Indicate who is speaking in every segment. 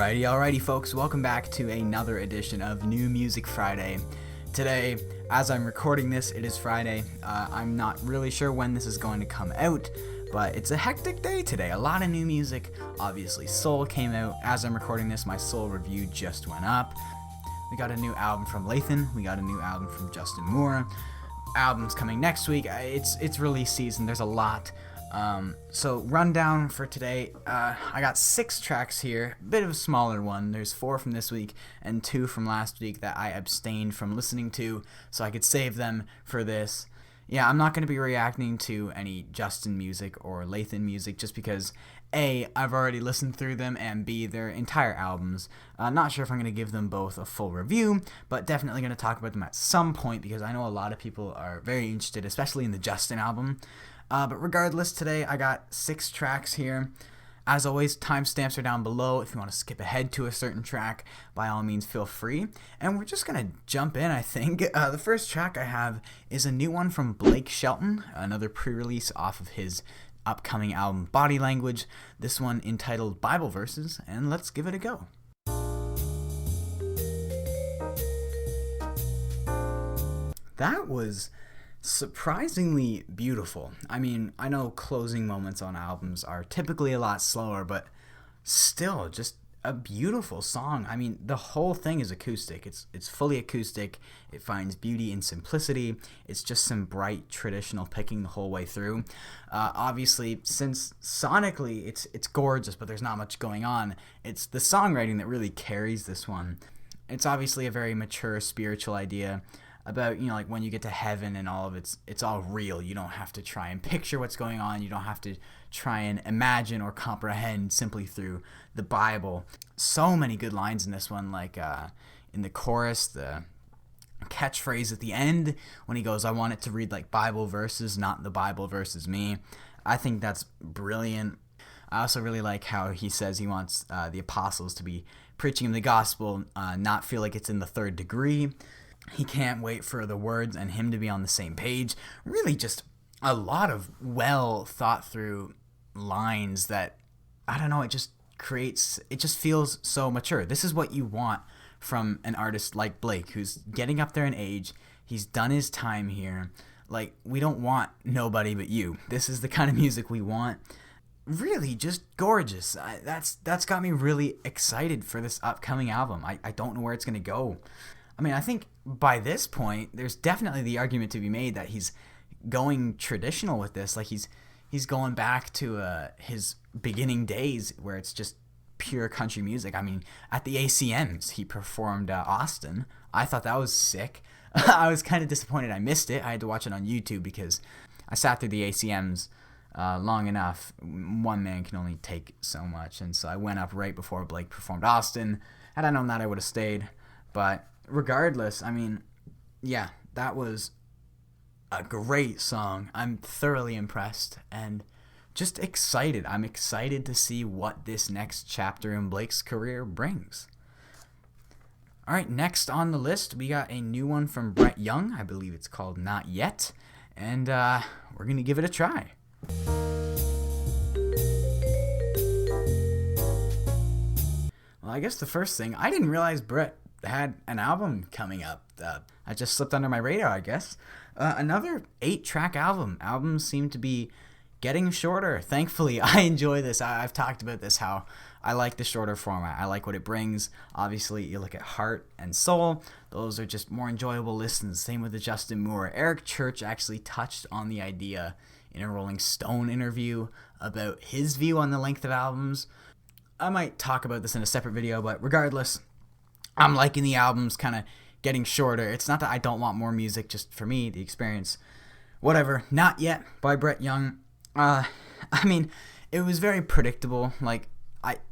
Speaker 1: Alrighty folks, welcome back to another edition of New Music Friday. Today, as I'm recording this, it is Friday. I'm not really sure when this is going to come out, but it's a hectic day today. A lot of new music. Obviously, Soul came out. As I'm recording this, my Soul review just went up. We got a new album from Lathan. We got a new album from Justin Moore. Albums coming next week. It's release season. There's a lot. So rundown for today, I got 6 tracks here, bit of a smaller one. There's 4 from this week and 2 from last week that I abstained from listening to, so I could save them for this. Yeah, I'm not going to be reacting to any Justin music or Lathan music just because A, I've already listened through them, and B, they're entire albums. Not sure if I'm going to give them both a full review, but definitely going to talk about them at some point because I know a lot of people are very interested, especially in the Justin album. But regardless, today I got 6 tracks here. As always, timestamps are down below. If you want to skip ahead to a certain track, by all means feel free. And we're just going to jump in, I think. The first track I have is a new one from Blake Shelton, another pre-release off of his upcoming album Body Language. This one entitled Bible Verses, and let's give it a go. That was surprisingly beautiful. I mean, I know closing moments on albums are typically a lot slower, but still just a beautiful song. I mean, the whole thing is acoustic. It's fully acoustic. It finds beauty in simplicity. It's just some bright traditional picking the whole way through. Obviously, since sonically it's gorgeous, but there's not much going on, it's the songwriting that really carries this one. It's obviously a very mature spiritual idea about, you know, like when you get to heaven and all of it's all real. You don't have to try and picture what's going on. You don't have to try and imagine or comprehend simply through the Bible. So many good lines in this one, like in the chorus, the catchphrase at the end when he goes, "I want it to read like Bible verses, not the Bible versus me." I think that's brilliant. I also really like how he says he wants the apostles to be preaching him the gospel, not feel like it's in the third degree. He can't wait for the words and him to be on the same page. Really just a lot of well thought through lines that, I don't know, it just feels so mature. This is what you want from an artist like Blake, who's getting up there in age. He's done his time here. Like, we don't want nobody but you. This is the kind of music we want. Really just gorgeous. That's got me really excited for this upcoming album. I don't know where it's going to go. I mean, I think by this point, there's definitely the argument to be made that he's going traditional with this. Like, he's going back to his beginning days where it's just pure country music. I mean, at the ACMs, he performed Austin. I thought that was sick. I was kind of disappointed I missed it. I had to watch it on YouTube because I sat through the ACMs long enough. One man can only take so much. And so I went up right before Blake performed Austin. Had I known that, I would have stayed. But regardless, I mean, yeah, that was a great song. I'm thoroughly impressed and just excited. I'm excited to see what this next chapter in Blake's career brings. All right, next on the list, we got a new one from Brett Young. I believe it's called Not Yet, and we're going to give it a try. Well, I guess the first thing, I didn't realize Brett had an album coming up. I just slipped under my radar, I guess. Another 8-track album. Albums seem to be getting shorter. Thankfully, I enjoy this. I've talked about this, how I like the shorter format. I like what it brings. Obviously, you look at Heart and Soul. Those are just more enjoyable listens. Same with the Justin Moore. Eric Church actually touched on the idea in a Rolling Stone interview about his view on the length of albums. I might talk about this in a separate video, but regardless, I'm liking the albums kind of getting shorter. It's not that I don't want more music, just for me, the experience. Whatever. Not Yet by Brett Young. I mean, it was very predictable. Like,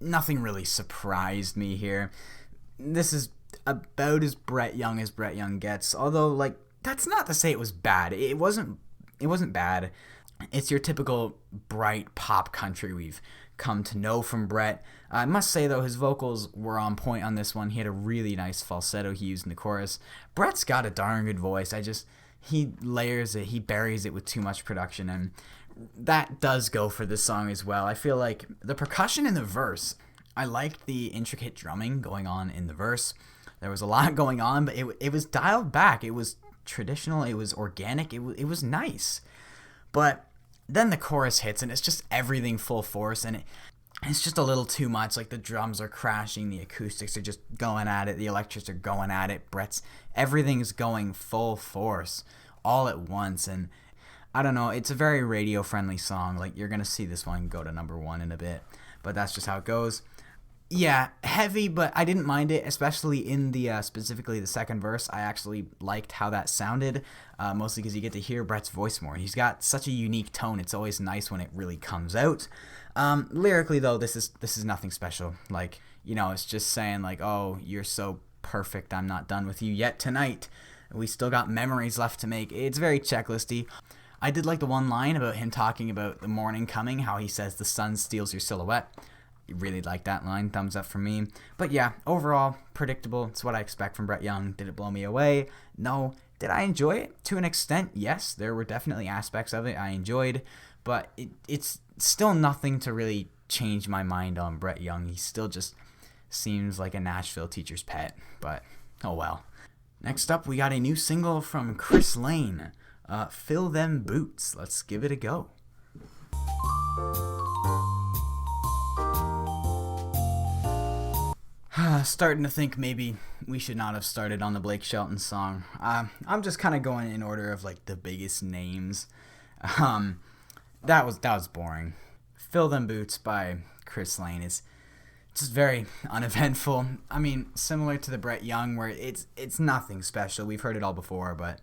Speaker 1: nothing really surprised me here. This is about as Brett Young gets. Although, like, that's not to say it was bad. It wasn't bad. It's your typical bright pop country we've come to know from Brett. I must say, though, his vocals were on point on this one. He had a really nice falsetto he used in the chorus. Brett's got a darn good voice. He layers it, he buries it with too much production, and that does go for this song as well. I feel like the percussion in the verse, I liked the intricate drumming going on in the verse. There was a lot going on, but it was dialed back. It was traditional. It was organic. It was nice. But then the chorus hits, and it's just everything full force, and it's just a little too much. Like, the drums are crashing, the acoustics are just going at it, the electrics are going at it, everything's going full force all at once. And I don't know, it's a very radio friendly song. Like, you're gonna see this one go to number 1 in a bit, but that's just how it goes. Yeah, heavy, but I didn't mind it, especially in the specifically the second verse. I actually liked how that sounded, mostly because you get to hear Brett's voice more. He's got such a unique tone. It's always nice when it really comes out. Lyrically, though, this is nothing special. Like, it's just saying, like, oh, you're so perfect, I'm not done with you yet tonight. We still got memories left to make. It's very checklisty. I did like the one line about him talking about the morning coming, how he says the sun steals your silhouette. Really like that line. Thumbs up from me. But yeah, overall, predictable. It's what I expect from Brett Young. Did it blow me away? No. Did I enjoy it? To an extent, yes. There were definitely aspects of it I enjoyed, but it's still nothing to really change my mind on Brett Young. He still just seems like a Nashville teacher's pet, but oh well. Next up, we got a new single from Chris Lane, Fill Them Boots. Let's give it a go. Starting to think maybe we should not have started on the Blake Shelton song. I'm just kind of going in order of like the biggest names. That was boring. Fill Them Boots by Chris Lane is just very uneventful. I mean, similar to the Brett Young, where it's nothing special. We've heard it all before, but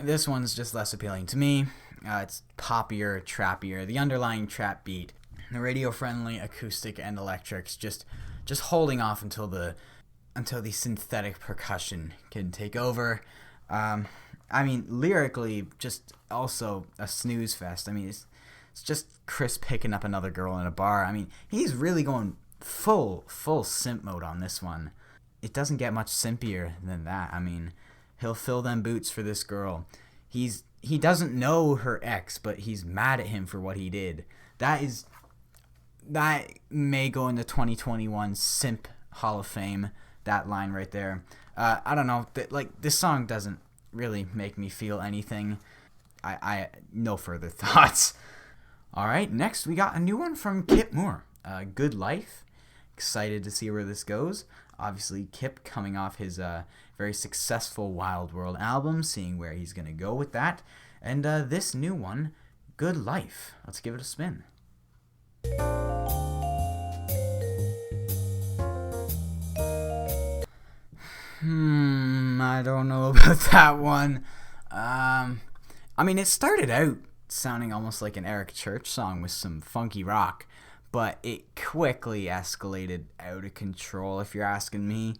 Speaker 1: this one's just less appealing to me. It's poppier, trappier. The underlying trap beat, the radio-friendly acoustic and electrics, just holding off until the synthetic percussion can take over. I mean, lyrically, just also a snooze fest. I mean, it's just Chris picking up another girl in a bar. I mean, he's really going full simp mode on this one. It doesn't get much simpier than that. I mean, he'll fill them boots for this girl. He doesn't know her ex, but he's mad at him for what he did. That may go in the 2021 Simp Hall of Fame, that line right there. I don't know. This song doesn't really make me feel anything. I no further thoughts. All right, next we got a new one from Kip Moore, Good Life. Excited to see where this goes. Obviously, Kip coming off his very successful Wild World album, seeing where he's going to go with that. And this new one, Good Life. Let's give it a spin. I don't know about that one. I mean, it started out sounding almost like an Eric Church song with some funky rock, but it quickly escalated out of control, if you're asking me.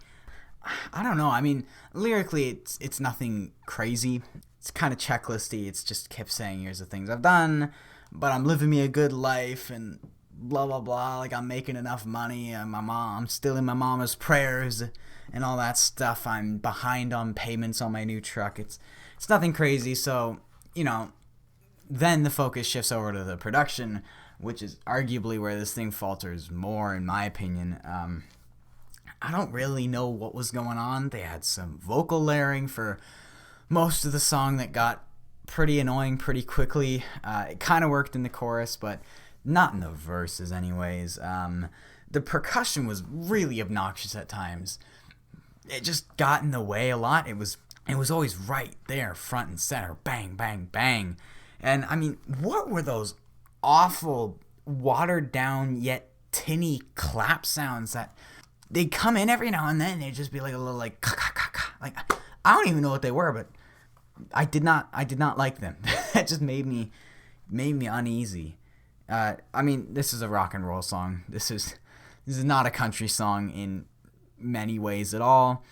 Speaker 1: I don't know. I mean, lyrically, it's nothing crazy. It's kind of checklisty. It's just Kip saying, here's the things I've done, but I'm living me a good life, and blah, blah, blah. Like, I'm making enough money, and I'm still in my mama's prayers, and all that stuff. I'm behind on payments on my new truck. It's nothing crazy. So, then the focus shifts over to the production, which is arguably where this thing falters more, in my opinion. I don't really know what was going on. They had some vocal layering for most of the song that got pretty annoying pretty quickly. It kind of worked in the chorus, but not in the verses anyways. The percussion was really obnoxious at times. It just got in the way a lot. It was always right there, front and center. Bang, bang, bang. And, I mean, what were those awful, watered-down, yet tinny clap sounds that they'd come in every now and then? They'd just be like a little, like, ka-ka-ka-ka. Like, I don't even know what they were, but I did not like them. It just made me uneasy. I mean, this is a rock and roll song. This is not a country song in many ways at all.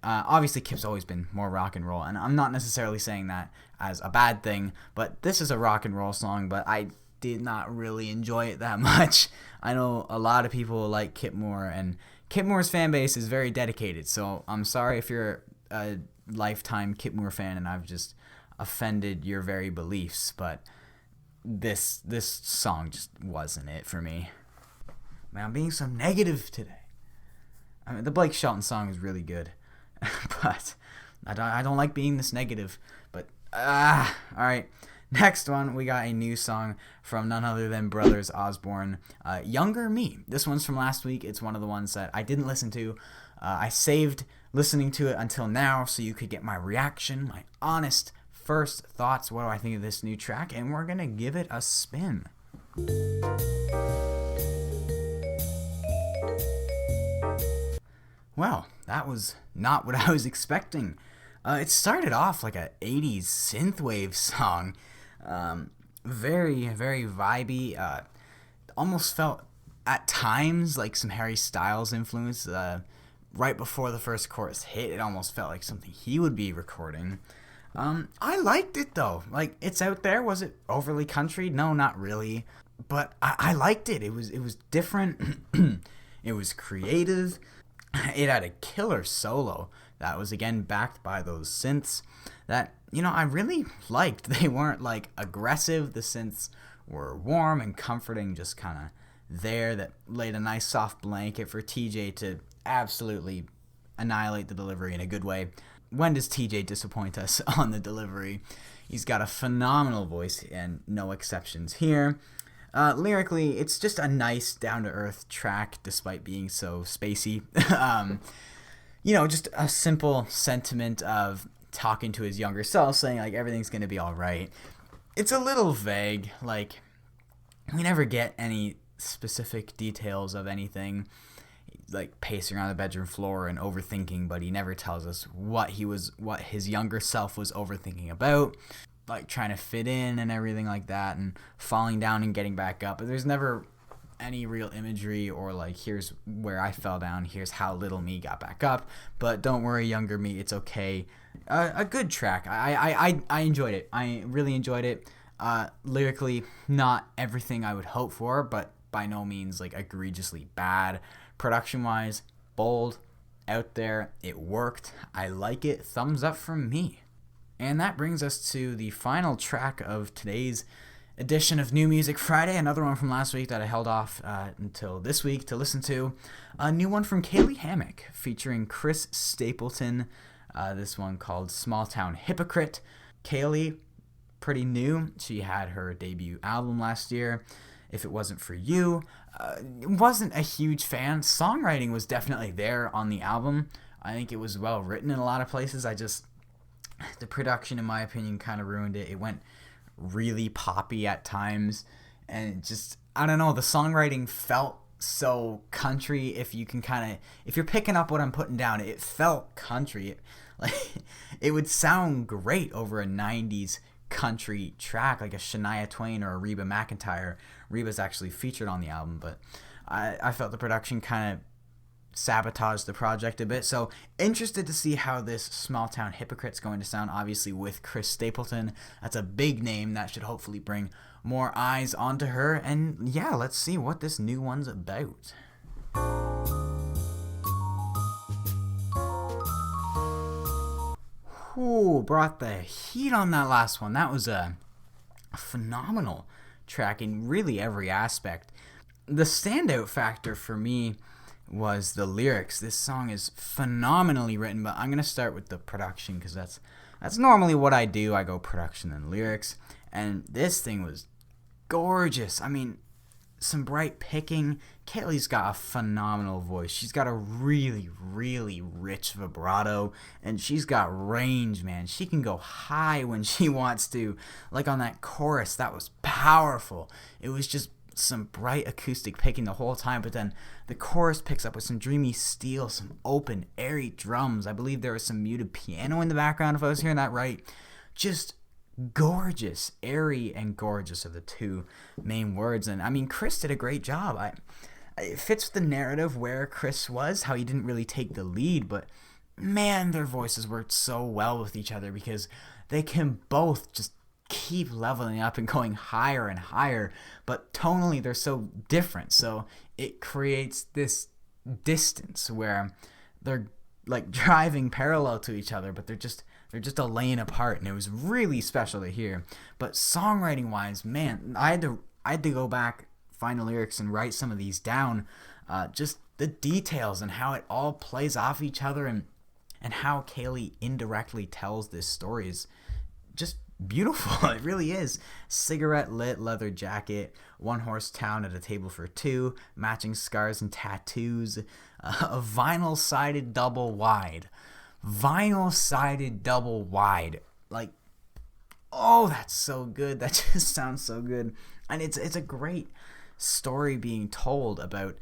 Speaker 1: Obviously, Kip's always been more rock and roll, and I'm not necessarily saying that as a bad thing, but this is a rock and roll song, but I did not really enjoy it that much. I know a lot of people like Kip Moore, and Kip Moore's fan base is very dedicated, so I'm sorry if you're a lifetime Kip Moore fan and I've just offended your very beliefs, but this song just wasn't it for me. Man, I'm being so negative today. I mean, the Blake Shelton song is really good, but I don't like being this negative. But all right. Next one, we got a new song from none other than Brothers Osborne, Younger Me. This one's from last week. It's one of the ones that I didn't listen to. I saved listening to it until now so you could get my reaction, my honest first thoughts. What do I think of this new track? And we're going to give it a spin. Well, that was not what I was expecting. It started off like a 80s synthwave song. Very, very vibey. Almost felt at times like some Harry Styles influence. Right before the first chorus hit, it almost felt like something he would be recording. I liked it though. Like, it's out there. Was it overly country? No, not really. But I liked it. It was different. It was creative. It had a killer solo that was again backed by those synths that, I really liked. They weren't like aggressive. The synths were warm and comforting, just kind of there, that laid a nice soft blanket for TJ to absolutely annihilate the delivery in a good way. When does TJ disappoint us on the delivery? He's got a phenomenal voice and no exceptions here. Lyrically, it's just a nice, down-to-earth track despite being so spacey. Just a simple sentiment of talking to his younger self, saying, like, everything's going to be all right. It's a little vague. Like, we never get any specific details of anything, like pacing around the bedroom floor and overthinking, but he never tells us what his younger self was overthinking about, like trying to fit in and everything like that, and falling down and getting back up. But there's never any real imagery or like, here's where I fell down, here's how little me got back up. But don't worry, younger me, it's okay. A good track. I enjoyed it. I really enjoyed it. Lyrically, not everything I would hope for, but by no means like egregiously bad. Production wise, bold, out there, it worked. I like it. Thumbs up from me. And that brings us to the final track of today's edition of New Music Friday. Another one from last week that I held off until this week to listen to. A new one from Caylee Hammack featuring Chris Stapleton. This one called Small Town Hypocrite. Caylee, pretty new. She had her debut album last year. If It Wasn't For You. Wasn't a huge fan. Songwriting was definitely there on the album. I think it was well written in a lot of places. The production, in my opinion, kind of ruined it. It went really poppy at times. And it just, I don't know, the songwriting felt so country. If you're picking up what I'm putting down, it felt country. It would sound great over a 90s country track, like a Shania Twain or a Reba McEntire. Reba's actually featured on the album, but I felt the production kind of sabotaged the project a bit. So interested to see how this Small Town Hypocrite's going to sound, obviously with Chris Stapleton. That's a big name that should hopefully bring more eyes onto her. And yeah, let's see what this new one's about. Ooh, brought the heat on that last one. That was a phenomenal track in really every aspect. The standout factor for me was the lyrics. This song is phenomenally written, but I'm going to start with the production because that's normally what I do. I go production and lyrics, and this thing was gorgeous. I mean, some bright picking. Caylee's got a phenomenal voice. She's got a really, really rich vibrato, and she's got range, man. She can go high when she wants to. Like on that chorus, that was powerful. It was just some bright acoustic picking the whole time, but then the chorus picks up with some dreamy steel, some open, airy drums. I believe there was some muted piano in the background, if I was hearing that right. Just gorgeous. Airy and gorgeous are the two main words. And I mean, Chris did a great job. It fits the narrative where Chris was, how he didn't really take the lead, but man, their voices worked so well with each other because they can both just keep leveling up and going higher and higher, but tonally they're so different. So it creates this distance where they're like driving parallel to each other, but they're just a lane apart, and it was really special to hear. But songwriting wise, man, I had to go back find the lyrics and write some of these down, just the details and how it all plays off each other, and how Caylee indirectly tells this story is just beautiful. It really is. Cigarette lit leather jacket, one horse town at a table for two, matching scars and tattoos, a vinyl sided double wide. Like, oh, that's so good. That just sounds so good. And it's a great story being told about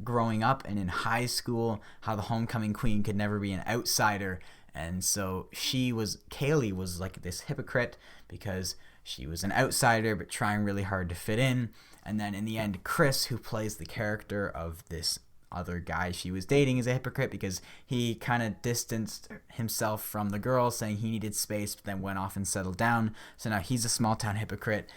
Speaker 1: growing up and in high school, how the homecoming queen could never be an outsider. And so Caylee was like this hypocrite because she was an outsider but trying really hard to fit in. And then in the end, Chris, who plays the character of this other guy she was dating, is a hypocrite because he kind of distanced himself from the girl, saying he needed space, but then went off and settled down. So now he's a small town hypocrite,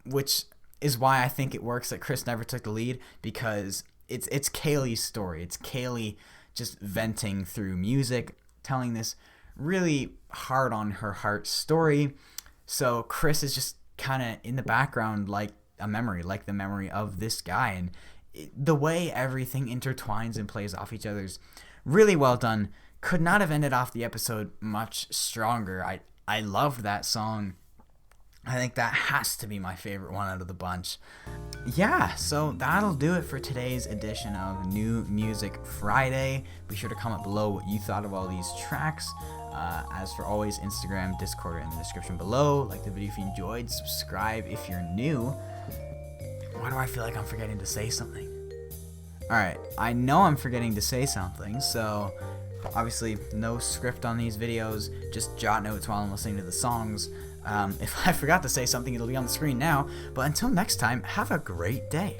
Speaker 1: which is why I think it works that Chris never took the lead, because it's Caylee's story. It's Caylee just venting through music, telling this really hard on her heart story. So Chris is just kind of in the background, like a memory, like the memory of this guy. And the way everything intertwines and plays off each other's really well done. Could not have ended off the episode much stronger. I loved that song. I think that has to be my favorite one out of the bunch. Yeah, so that'll do it for today's edition of New Music Friday. Be sure to comment below what you thought of all these tracks. As for always, Instagram, Discord are in the description below. Like the video if you enjoyed, subscribe if you're new. Why do I feel like I'm forgetting to say something? Alright, I know I'm forgetting to say something, so obviously no script on these videos, just jot notes while I'm listening to the songs. If I forgot to say something, it'll be on the screen now. But until next time, have a great day.